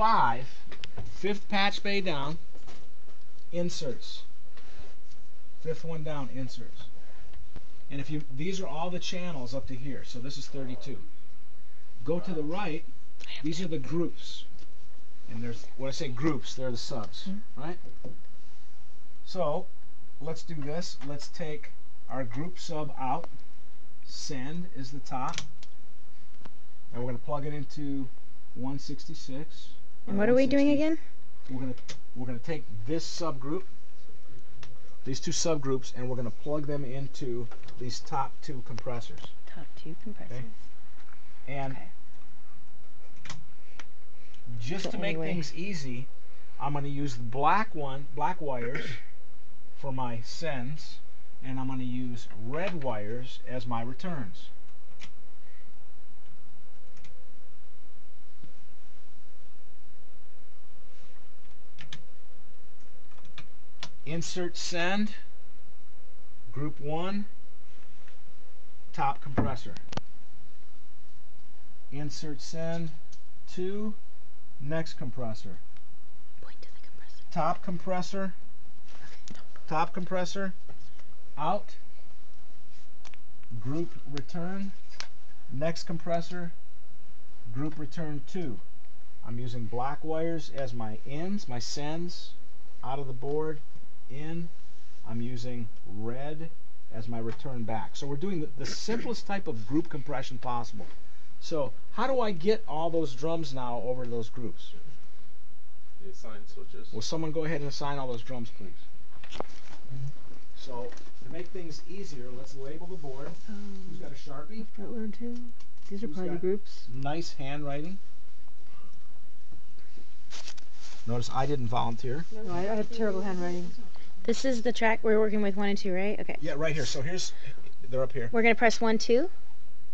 5, 5th patch bay down, inserts. 5th one down, inserts. And if you, these are all the channels up to here, so this is 32. Go to the right, these are the groups. And there's, when I say groups, they're the subs, right? So, let's do this. Let's take our group sub out. Send is the top. And we're going to plug it into 166. And what are we doing again? We're going to take this subgroup, these two subgroups, and we're going to plug them into these top 2 compressors. Top 2 compressors. Okay? And just to make things easy, I'm going to use the black wires for my sends, and I'm going to use red wires as my returns. Insert send, group 1, top compressor. Insert send 2, next compressor. Point to the compressor. Top compressor, out, group return, next compressor, group return 2. I'm using black wires as my ins, my sends, out of the board, in. I'm using red as my return back. So we're doing the simplest type of group compression possible. So how do I get all those drums now over to those groups? The assign switches. Will someone go ahead and assign all those drums, please? So to make things easier, let's label the board. Who's got a Sharpie? Front load 2. These are Who's probably the got groups. Nice handwriting. Notice I didn't volunteer. No, I have terrible handwriting. This is the track we're working with 1 and 2, right? Okay. Yeah, right here. So here's, they're up here. We're gonna press 1, 2.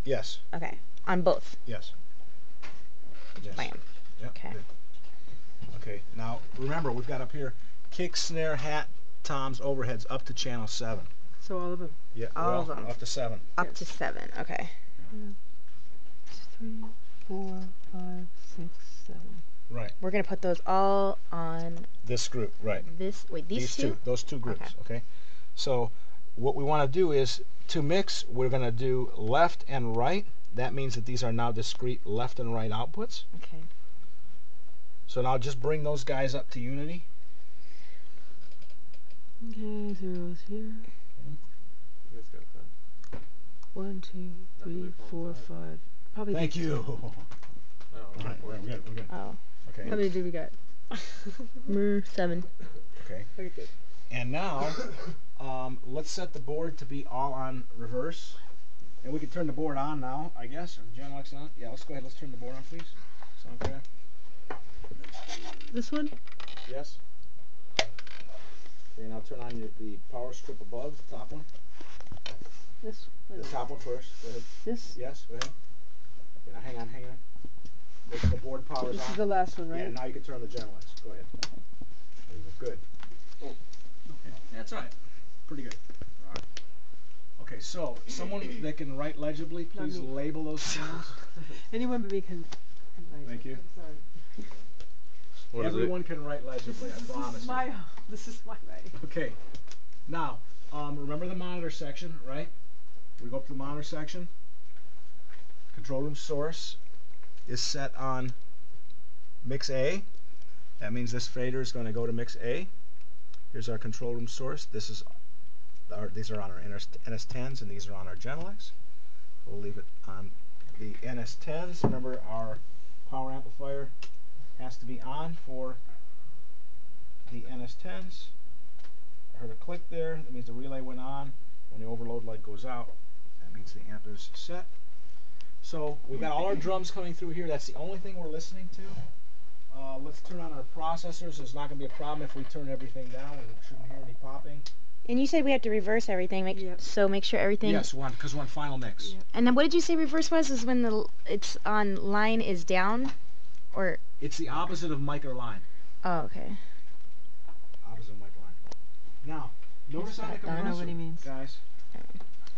Yes. Okay. On both. Yes. Yes. Bam. Yep, Okay. good. Okay. Now remember, we've got up here kick, snare, hat, toms, overheads up to channel 7. So all of them. Yeah. All well, of them. up to 7. Up to 7. Okay. 3, 4, 5, 6, 7. Right. We're gonna put those all on This group. Right. this. Wait, these two? Those 2 groups. Okay. So what we want to do is to mix. We're going to do left and right. That means that these are now discrete left and right outputs. Okay. So now just bring those guys up to unity. Okay, zeros here. You guys got that? 1, 2, 3, 4, 5. Probably. Thank you. Oh, All right, we're good. We're good. Oh. Okay. How many do we got? 7. Okay. Okay, good. And now, let's set the board to be all on reverse. And we can turn the board on now, I guess. Or the Genelex on? Yeah, let's go ahead. Let's turn the board on, please. Sound okay? This one? Yes. Okay, now turn on the power strip above, the top one. This. The top one first. Go ahead. This. Yes, go ahead. Okay, now hang on, hang on. The board power's This on. is the last one, right? Yeah, now you can turn the Genelex. Go ahead. There you go. Good. Oh, okay. That's all right. Pretty good. All right. Okay, so someone that can write legibly, please Not me. label those channels. Anyone but me can write. Thank you. I'm sorry. What is it? Everyone can write legibly, I promise you. This is my writing. Okay. Now, remember the monitor section, right? We go up to the monitor section. Control room source is set on mix A. That means this fader is going to go to mix A. Here's our control room source. These are on our NS10s and these are on our Genelex. We'll leave it on the NS10s. Remember, our power amplifier has to be on for the NS10s. I heard a click there. That means the relay went on. When the overload light goes out, that means the amp is set. So we've got all our drums coming through here. That's the only thing we're listening to. Let's turn on our processors. There's not going to be a problem if we turn everything down. We shouldn't hear any popping. And you said we have to reverse everything. Yep. So make sure everything. Yes, because we're on final mix. Yep. And then what did you say reverse was? Is when it's on line is down, or? It's the opposite of mic or line. Oh, okay. Opposite of mic line. Now, notice on the that done. I know compressor, what he means. guys.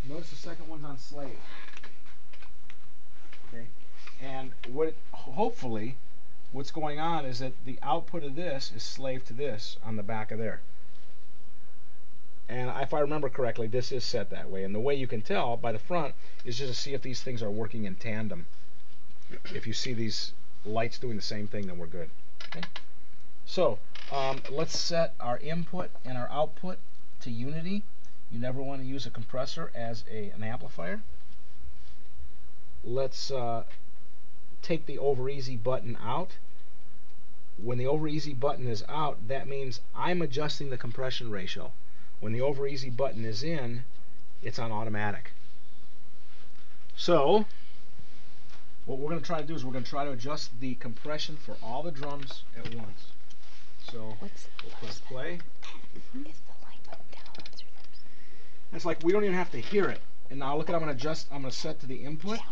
Notice the second one's on slave. Okay, and what? Hopefully, what's going on is that the output of this is slave to this on the back of there. And if I remember correctly, this is set that way. And the way you can tell by the front is just to see if these things are working in tandem. If you see these lights doing the same thing, then we're good. Okay? So let's set our input and our output to unity. You never want to use a compressor as an amplifier. Let's take the over easy button out. When the over easy button is out, that means I'm adjusting the compression ratio. When the over easy button is in, it's on automatic. So what we're going to try to do is we're going to try to adjust the compression for all the drums at once. So we'll press play. Is the line button down? That's reverse. It's like we don't even have to hear it. And now look at, I'm going to set to the input. Down.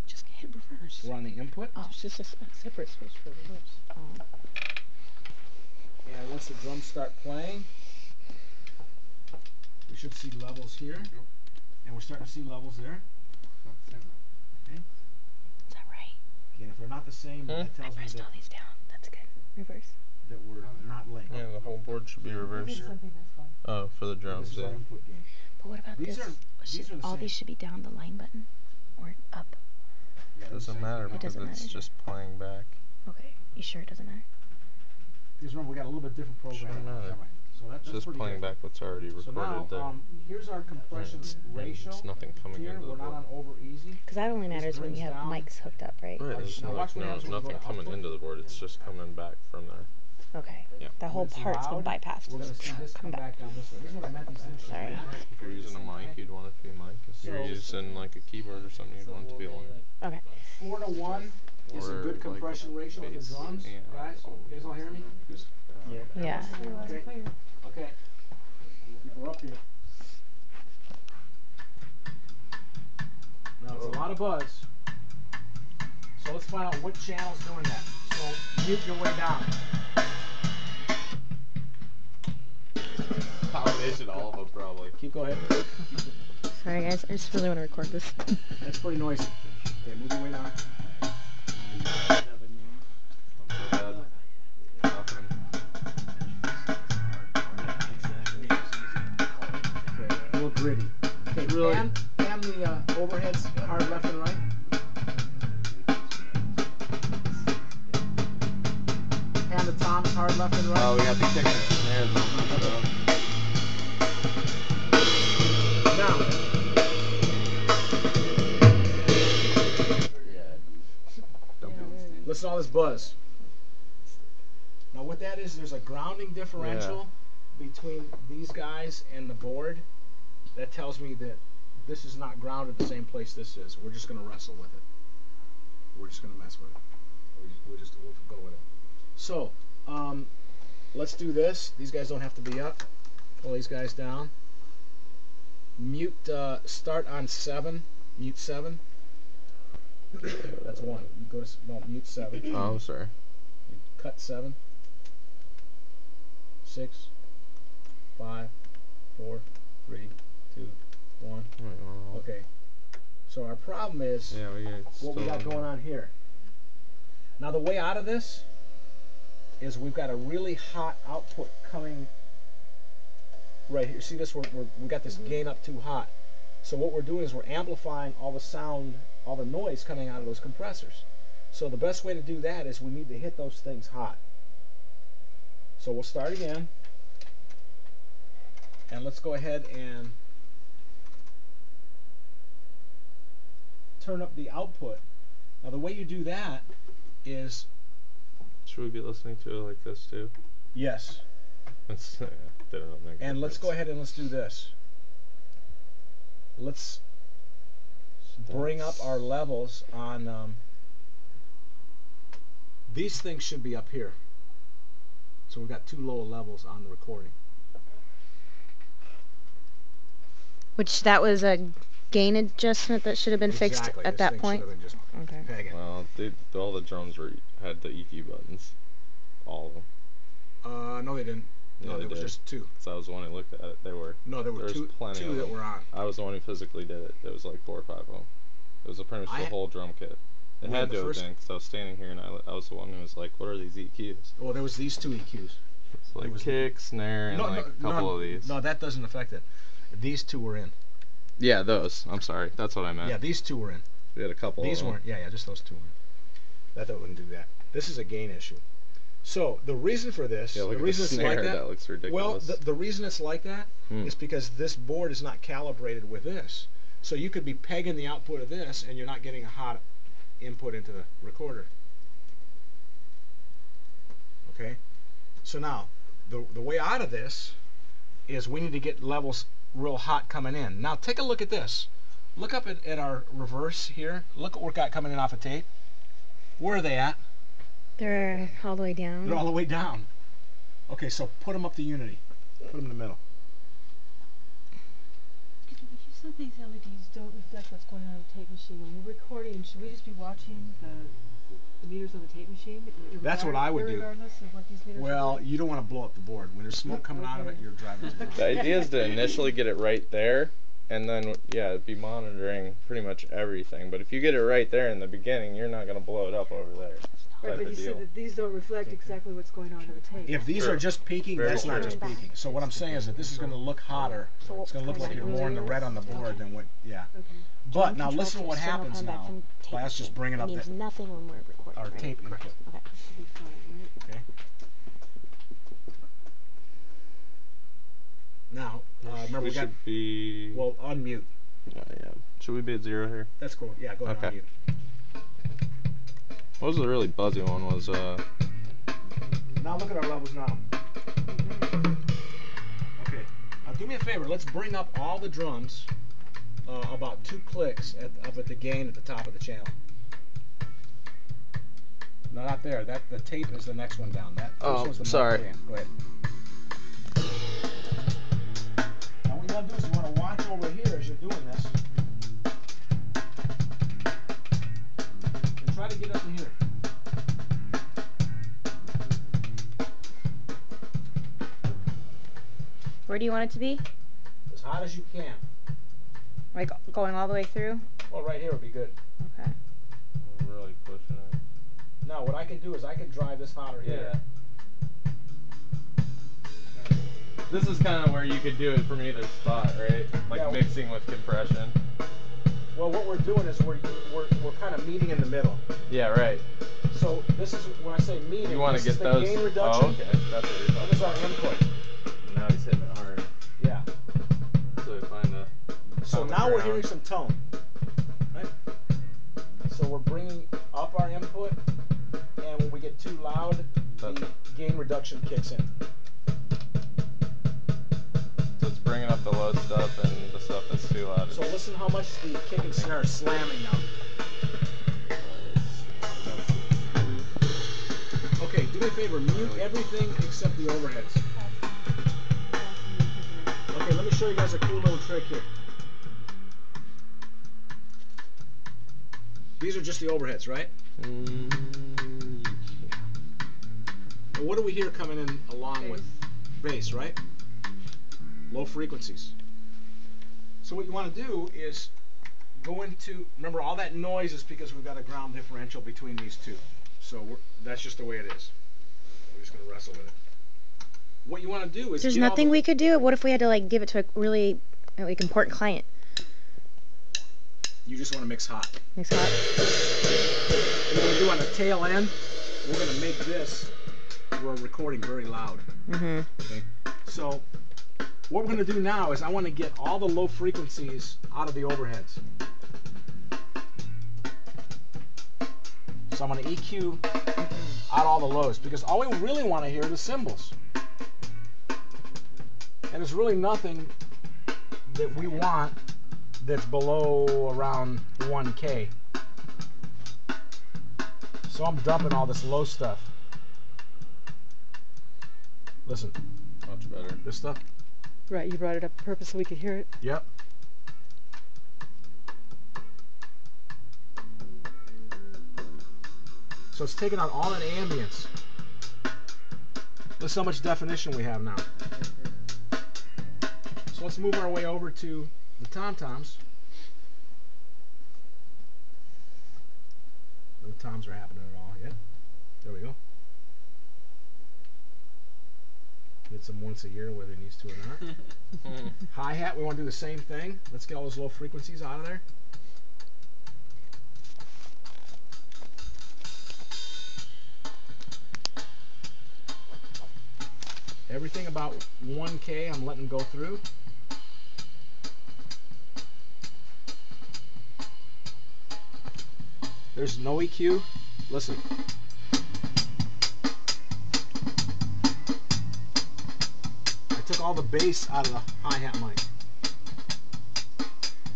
Just hit reverse. We're on the input. Oh, it's just a separate switch for reverse. Oh. And once the drums start playing, we should see levels here. And we're starting to see levels there. Okay. Is that right? Again, if they're not the same, that tells me Pressed that, all these down. That's good. Reverse. that we're not linked. Yeah, the whole board should be reversed. Oh, for the This drums, is our yeah. input gain. But what about These this? are the all same. these should be down the line button or up. Yeah, they're the Doesn't same. matter It because doesn't it's matter. just playing back. Okay. You sure it doesn't matter? Because remember, we got a little bit different program. Shouldn't matter. So that's It's just pretty playing good. back what's already So recorded now, there. here's our compression ratio. There's nothing coming Here, into the we're not board. on over easy. Because that only This matters when you brings have down- mics hooked up, right? Right, there's Now watch what happens when we go nothing to coming output. into the board. It's just coming back from there. Okay. Yeah. That whole When it's part's been loud, bypassed. We're going to see this come back down this way. This is what I meant these things should Sorry. be. If you're using a mic, you'd want it to be a mic. If you're So- using like a keyboard or something, you'd want it to be a line. Okay. 4 to 1 is a Or, good like, compression ratio with bass the drums. and Guys, you guys all hear me? Yeah. Okay. Okay. People are up here. Now it's a lot of buzz. So let's find out what channel's doing that. So mute your way down. Combination, all of them probably. Keep going. Sorry guys, I just really want to record this. That's pretty noisy. Okay, move your way down. Not so bad. Nothing. Okay, a little gritty. Okay, Really? pan the overheads hard left and right. Pan the toms hard left and right. Oh, we got the kick and snares on this Now, listen to all this buzz. Now what that is, there's a grounding differential between these guys and the board. That tells me that this is not grounded the same place this is. We're just going to wrestle with it. We're just going to mess with it. We'll go with it. So, let's do this. These guys don't have to be up. Pull these guys down. Mute, start on 7. Mute 7. That's 1. You go to, no, mute 7. Oh, I'm sorry. Cut 7. 6, 5, 4, 3, 2, 1. Wait, well, Okay. So our problem is yeah, we got what we got going on here. Now the way out of this is we've got a really hot output coming right here. See this? We got this gain up too hot. So what we're doing is we're amplifying all the sound, all the noise coming out of those compressors. So the best way to do that is we need to hit those things hot. So we'll start again. And let's go ahead and turn up the output. Now the way you do that is, Should we be listening to it like this too? yes, It's, didn't make a and let's go difference. ahead and let's do this. Let's bring up our levels on, these things should be up here. So we've got 2 low levels on the recording. Which that was a gain adjustment that should have been fixed Exactly, at this that thing point. should have been just Okay. pegging. Well, all the drums had the EQ buttons. All of them. No they didn't. No, Yeah, they there was did. just 2. So I was the one who looked at it. They were. No, there were There's two plenty of that them. were on. I was the one who physically did it. There was like 4 or 5 of them. It was pretty much the I- whole drum kit. It when had the to have first- been, because I was standing here and I was the one who was like, what are these EQs? Well, there was these two EQs. It's like was- kick, snare, and like a couple of these. No, that doesn't affect it. These two were in. Yeah, those. I'm sorry. That's what I meant. Yeah, these two were in. We had a couple These of them. weren't. Yeah, just those two were in. That wouldn't do that. This is a gain issue. So the reason for this, Yeah, look the at reason the it's snare. like that. That looks ridiculous. Well, the reason it's like that is because this board is not calibrated with this. So you could be pegging the output of this, and you're not getting a hot input into the recorder. Okay. So now, the way out of this is we need to get levels real hot coming in. Now take a look at this. Look up at our reverse here. Look what we've got coming in off of tape. Where are they at? They're all the way down. They're all the way down. Okay, so put them up to unity. Put them in the middle. You said these LEDs don't reflect what's going on in the tape machine. When we're recording, should we just be watching the meters on the tape machine? That's what I would do. Regardless of what these meters are Well, doing? you don't want to blow up the board. When there's smoke coming out of it, you're driving too much. The idea is to initially get it right there, and then, yeah, be monitoring pretty much everything. But if you get it right there in the beginning, you're not going to blow it up over there. Right, but you said that these don't reflect exactly what's going on in the tape. If these Sure. are just peaking, Very that's not true. just peaking. So what I'm saying is that this is going to look hotter. It's going to look like you're more in the red on the board than what, yeah. Okay. But now listen to what happens now. Let's just bring it up means to nothing when we're recording. our right? tape input. Okay. Should be fine, right? Okay. Now, remember we we got, should be. well, unmute. Yeah. Should we be at 0 here? That's cool. Yeah, go ahead, Okay. unmute. What was the really buzzy one? Was Now look at our levels now. Okay. Now do me a favor. Let's bring up all the drums about 2 clicks up at the gain at the top of the channel. No, not there. The tape is the next one down. That Oh, first one's the sorry. gain. Go ahead. Now what you want to do is you want to watch over here as you're doing this. And try to get up to here. Where do you want it to be? As hot as you can. Like going all the way through? Well, right here would be good. Okay. I'm really pushing it. Now what I can do is I can drive this hotter here. This is kind of where you could do it from either spot, right? Like Yeah. mixing with compression. Well, what we're doing is we're kind of meeting in the middle. Yeah, right. So this is when I say meeting. You want this to is get the those. gain reduction. Oh, okay. That's what you're And talking this is our about. input. Now he's hitting it hard. Yeah. So we find a. So common now we're ground. hearing some tone, right? So we're bringing up our input, and when we get too loud, the gain reduction kicks in. So it's bringing up the low stuff and the stuff that's too loud. So listen how much the kick and snare is slamming now. Okay, do me a favor, mute everything except the overheads. Okay, let me show you guys a cool little trick here. These are just the overheads, right? And what do we hear coming in along with bass, right? Low frequencies. So what you want to do is go into, remember all that noise is because we've got a ground differential between these two. So that's just the way it is. We're just going to wrestle with it. What you want to do is There's get all nothing the- we could do. What if we had to like give it to a really like important client? You just want to mix hot. Mix hot. What we're going to do on the tail end, we're going to make this, we're recording very loud. Mhm. Okay. So what we're going to do now is I want to get all the low frequencies out of the overheads. So I'm going to EQ out all the lows because all we really want to hear are the cymbals. And there's really nothing that we want that's below around 1K. So I'm dumping all this low stuff. Listen, Much better. this stuff. Right, you brought it up on purpose so we could hear it. Yep. So it's taking out all that ambience. Listen how much definition we have now. So let's move our way over to the tom-toms. toms are happening at all. Yeah. There we go. Gets them once a year, whether he needs to or not. Hi-hat, we want to do the same thing. Let's get all those low frequencies out of there. Everything about 1K I'm letting go through. There's no EQ. Listen. I took all the bass out of the hi-hat mic.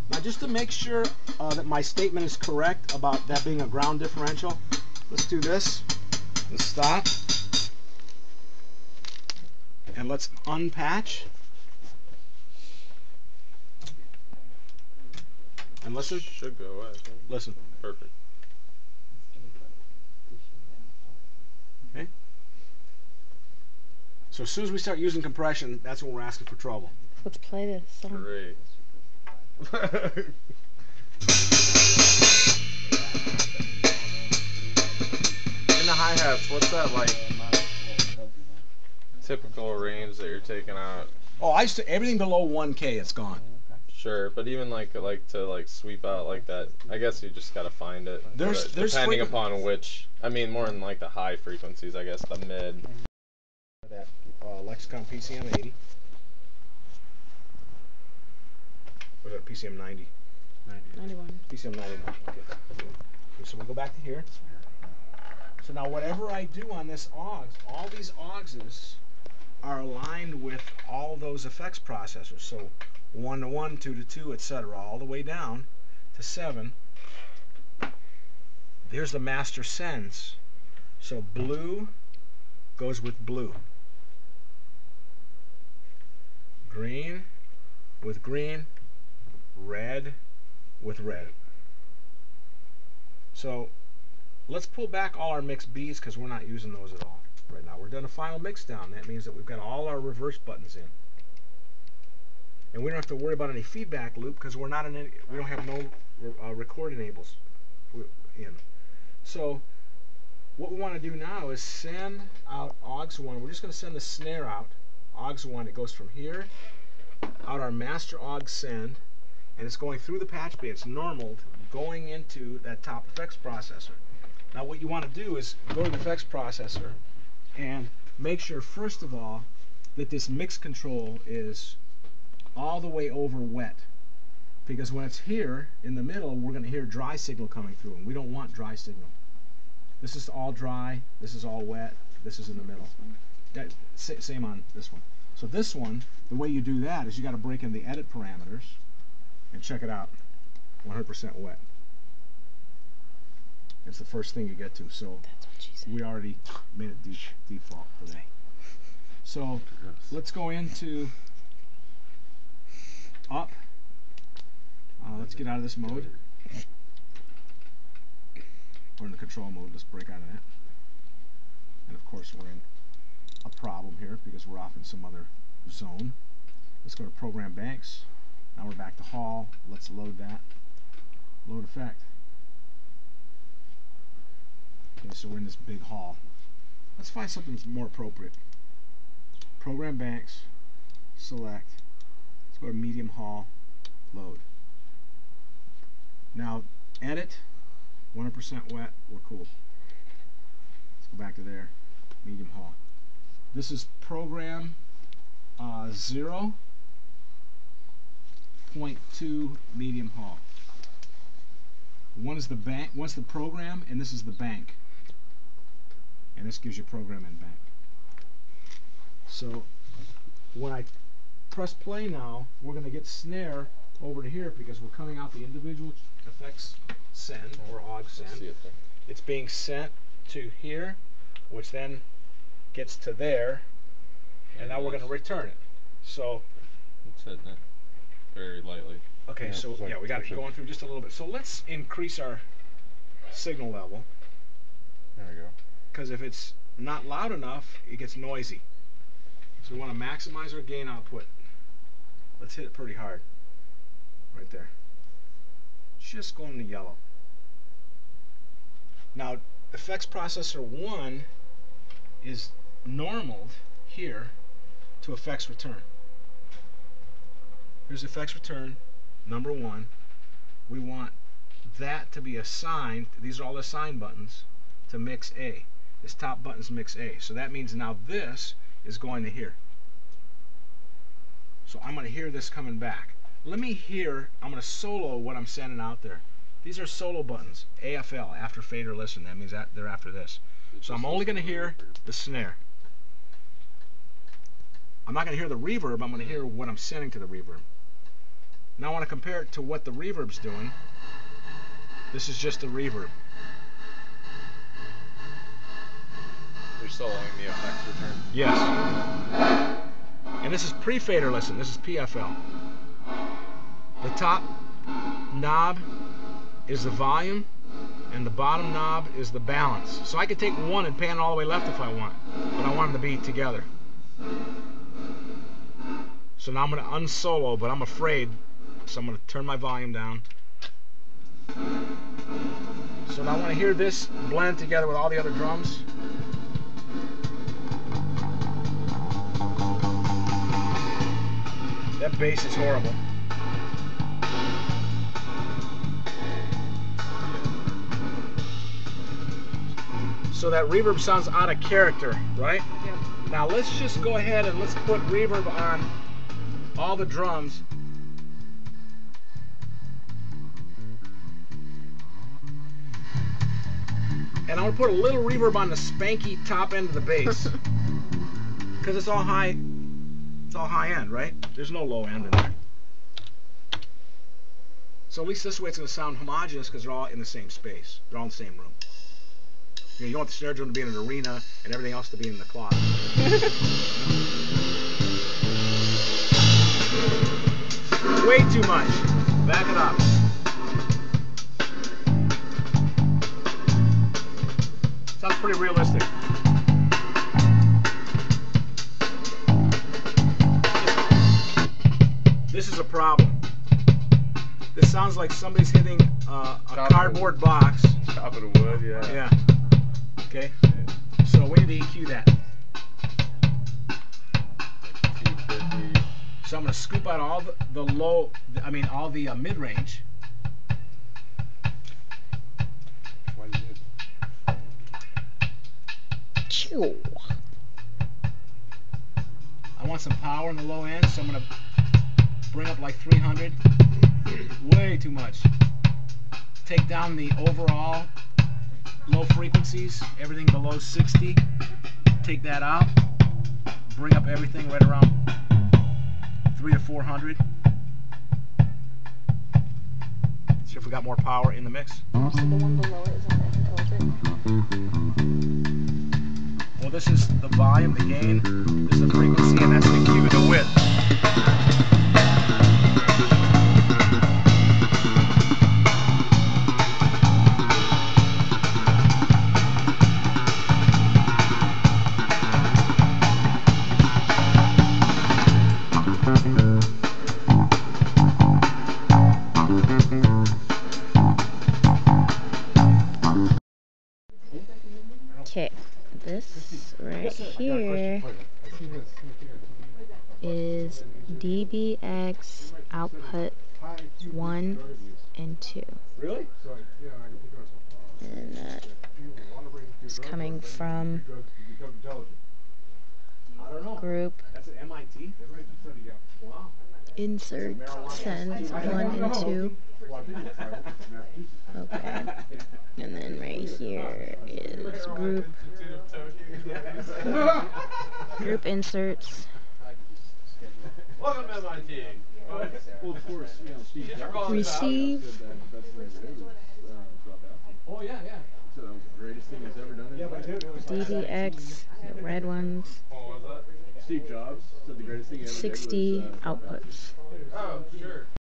Now just to make sure that my statement is correct about that being a ground differential, let's do this. Let's stop. And let's unpatch. And listen. Should go away. Listen. Perfect. Okay. So as soon as we start using compression, that's when we're asking for trouble. Let's play this song. Great. In the hi-hats, what's that like typical range that you're taking out? Oh, I used to, everything below 1K, it's gone. Sure, but even like to sweep out like that, I guess you just gotta find it. There's depending upon which, I mean, more in like the high frequencies, I guess the mid. That Lexicon PCM 80. Or is that PCM 90? 91. PCM 91. Okay. Okay, so we'll go back to here. So now whatever I do on this AUX, all these AUXes are aligned with all those effects processors. So 1 to 1, 2 to 2, etc., all the way down to 7. There's the master sends. So blue goes with blue. Green with green. Red with red. So let's pull back all our mix Bs because we're not using those at all right now. We're doing a final mix down. That means that we've got all our reverse buttons in. And we don't have to worry about any feedback loop because we're not in any, we don't have no record enables in. So what we want to do now is send out AUX1. We're just going to send the snare out. AUX1, it goes from here out our master AUX send, and it's going through the patch bay. It's normal going into that top effects processor. Now what you want to do is go to the effects processor and make sure first of all that this mix control is all the way over wet, because when it's here in the middle we're going to hear dry signal coming through, and we don't want dry signal. This is all dry, this is all wet, this is in the middle. Same on this one. So this one, the way you do that is you got to break in the edit parameters and check it out, 100% wet. It's the first thing you get to, so That's what she said. we already made it default for that. So let's go into up. Let's get out of this mode. We're in the control mode. Let's break out of that. And of course we're in a problem here because we're off in some other zone. Let's go to program banks. Now we're back to hall. Let's load that. Load effect. Okay, so we're in this big hall. Let's find something that's more appropriate. Program banks, select. Let's go to medium hall, load. Now edit, 100% wet, we're cool. Let's go back to there, medium hall. This is program 0.2 medium hall. One's the bank, one's the program, and this is the bank. And this gives you program and bank. So when I press play now, we're going to get snare over to here because we're coming out the individual effects send or AUX send. It's being sent to here, which then gets to there, and now we're going to return it. So It's hitting it very lightly. okay, so yeah, we got it going through just a little bit. So let's increase our signal level, There we go. because if it's not loud enough, it gets noisy. So we want to maximize our gain output. Let's hit it pretty hard. Right there. Just going to yellow. Now, effects processor 1 is normaled here to effects return. Here's effects return, number 1. We want that to be assigned, these are all assigned buttons, to mix A. This top button's mix A. So that means now this is going to here. So I'm going to hear this coming back. Let me hear, I'm going to solo what I'm sending out there. These are solo buttons, AFL, after fade or listen. That means that they're after this. So I'm only going to hear the snare. I'm not going to hear the reverb, I'm going to hear what I'm sending to the reverb. Now I want to compare it to what the reverb's doing. This is just the reverb. You're soloing the effects return. Yes. And this is pre-fader listen, this is PFL. The top knob is the volume, and the bottom knob is the balance. So I could take one and pan all the way left if I want, but I want them to be together. So now I'm going to unsolo, but I'm afraid, so I'm going to turn my volume down. So now I want to hear this blend together with all the other drums. That bass is horrible. So that reverb sounds out of character, right? Yep. Now let's just go ahead and let's put reverb on all the drums. And I'm gonna put a little reverb on the spanky top end of the bass. Because it's all high end, right? There's no low end in there. So at least this way it's gonna sound homogeneous because they're all in the same space. They're all in the same room. You know, you don't want the snare drum to be in an arena and everything else to be in the closet. Way too much. Back it up. Sounds pretty realistic. This is a problem. This sounds like somebody's hitting a cardboard box. Top of the wood, yeah. Yeah. Okay. So we need to EQ that. 250. So I'm going to scoop out all the low, all the mid-range. Why did you Chew. I want some power in the low end, so I'm going to bring up like 300. Way too much. Take down the overall low frequencies, everything below 60. Take that out. Bring up everything right around 300 to 400. See if we got more power in the mix. So the one below it is on that controls it. Well, this is the volume, the gain, this is the frequency, and that's the Q, the width. Okay, this right here is DBX output 1 and 2. Really? And that is coming from I don't know. group That's at MIT? Wow. insert sends 1 and 2. Okay. And then right here is group inserts. Welcome to MIT. Well, of course, you know, Steve Jobs Receive. said that the best thing to do was drop out. Oh, yeah, yeah. So that was the greatest thing he's ever done in his life. DBX, the red ones, What was that? Steve Jobs said the greatest thing he ever did was 60 outputs. Oh, sure.